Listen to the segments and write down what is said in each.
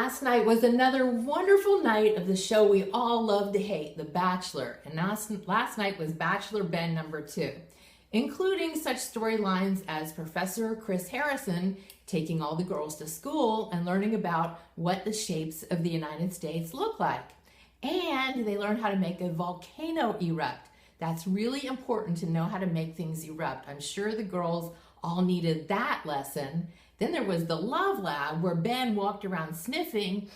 Last night was another wonderful night of the show we all love to hate, The Bachelor. And last night was Bachelor Ben #2, including such storylines as Professor Chris Harrison taking all the girls to school and learning about what the shapes of the United States look like. And they learned how to make a volcano erupt. That's really important to know how to make things erupt. I'm sure the girls all needed that lesson. Then there was the Love Lab where Ben walked around sniffing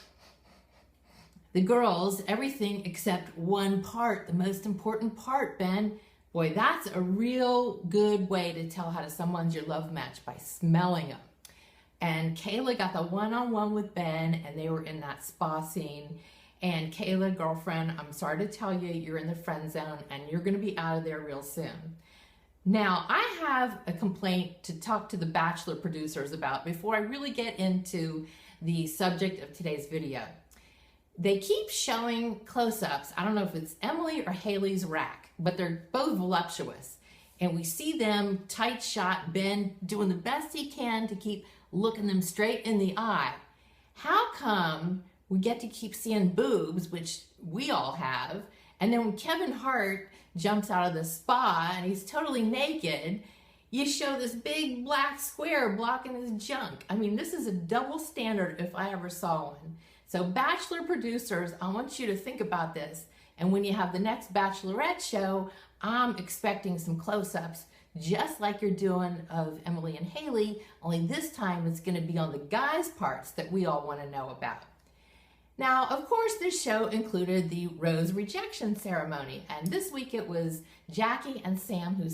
the girls, everything except one part, the most important part, Ben. Boy, that's a real good way to tell how someone's your love match, by smelling them. And Kayla got the one-on-one with Ben, and they were in that spa scene. And Kayla, girlfriend, I'm sorry to tell you, you're in the friend zone and you're gonna be out of there real soon. Now, I have a complaint to talk to the Bachelor producers about before I really get into the subject of today's video. They keep showing close-ups. I don't know if it's Emily or Haley's rack, but they're both voluptuous. And we see them tight shot, Ben doing the best he can to keep looking them straight in the eye. How come we get to keep seeing boobs, which we all have, and then when Kevin Hart jumps out of the spa and he's totally naked, you show this big black square blocking his junk? I mean, this is a double standard if I ever saw one. So Bachelor producers, I want you to think about this. And when you have the next Bachelorette show, I'm expecting some close-ups, just like you're doing of Emily and Haley, only this time it's gonna be on the guys' parts that we all wanna know about. Now, of course, this show included the rose rejection ceremony, and this week it was Jackie and Sam who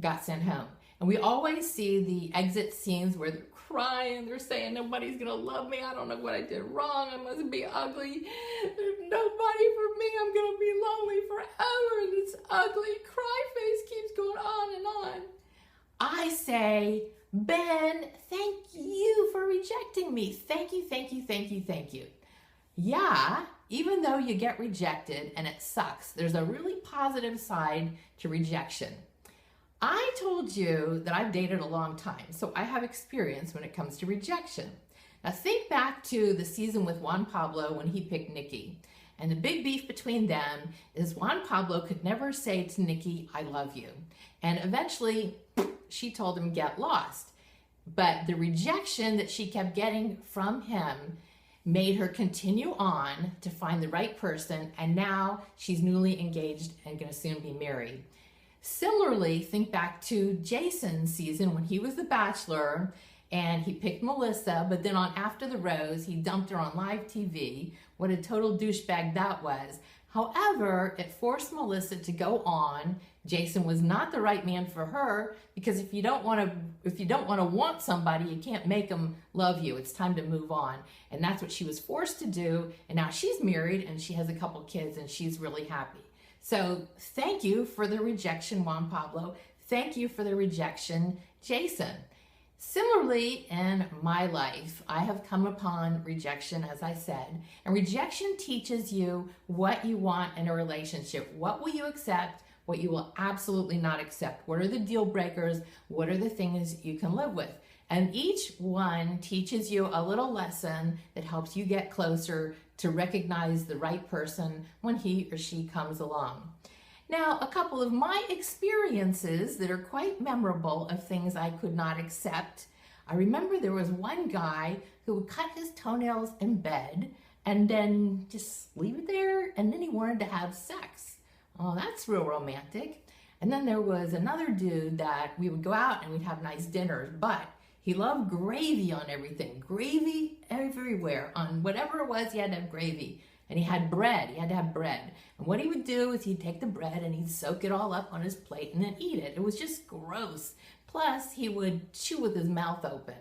got sent home. And we always see the exit scenes where they're crying, they're saying, nobody's gonna love me, I don't know what I did wrong, I must be ugly, there's nobody for me, I'm gonna be lonely forever, and this ugly cry face keeps going on and on. I say, Ben, thank you for rejecting me. Thank you, thank you, thank you, thank you. Yeah, even though you get rejected and it sucks, there's a really positive side to rejection. I told you that I've dated a long time, so I have experience when it comes to rejection. Now think back to the season with Juan Pablo when he picked Nikki. And the big beef between them is Juan Pablo could never say to Nikki, I love you. And eventually she told him, get lost. But the rejection that she kept getting from him made her continue on to find the right person, and now she's newly engaged and gonna soon be married. Similarly, think back to Jason's season when he was the Bachelor and he picked Melissa, but then on After the Rose, he dumped her on live TV. What a total douchebag that was. However, it forced Melissa to go on. Jason was not the right man for her, because if you don't want to want somebody, you can't make them love you. It's time to move on. And that's what she was forced to do. And now she's married and she has a couple kids and she's really happy. So thank you for the rejection, Juan Pablo. Thank you for the rejection, Jason. Similarly, in my life, I have come upon rejection, as I said, and rejection teaches you what you want in a relationship. What will you accept? What you will absolutely not accept. What are the deal breakers? What are the things you can live with? And each one teaches you a little lesson that helps you get closer to recognize the right person when he or she comes along. Now, a couple of my experiences that are quite memorable of things I could not accept. I remember there was one guy who would cut his toenails in bed and then just leave it there, and then he wanted to have sex. Oh, that's real romantic. And then there was another dude that we would go out and we'd have nice dinners, but he loved gravy on everything. Gravy everywhere. On whatever it was, he had to have gravy. And he had bread. He had to have bread. And what he would do is he'd take the bread and he'd soak it all up on his plate and then eat it. It was just gross. Plus, he would chew with his mouth open.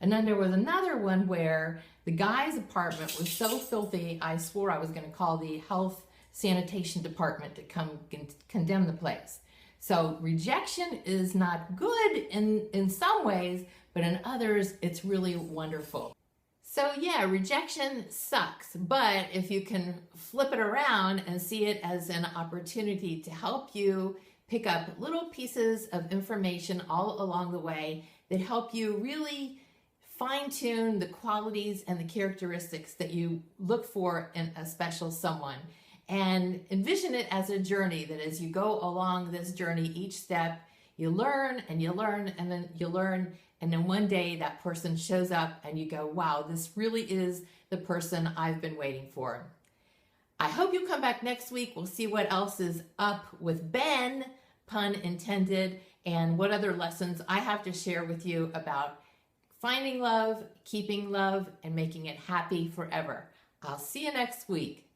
And then there was another one where the guy's apartment was so filthy, I swore I was going to call the health sanitation department to come condemn the place. So rejection is not good in some ways, but in others, it's really wonderful. So yeah, rejection sucks, but if you can flip it around and see it as an opportunity to help you pick up little pieces of information all along the way that help you really fine-tune the qualities and the characteristics that you look for in a special someone, and envision it as a journey, that as you go along this journey, each step you learn and you learn and then you learn, and then one day that person shows up and you go, wow, this really is the person I've been waiting for. I hope you come back next week. We'll see what else is up with Ben, pun intended, and what other lessons I have to share with you about finding love, keeping love, and making it happy forever. I'll see you next week.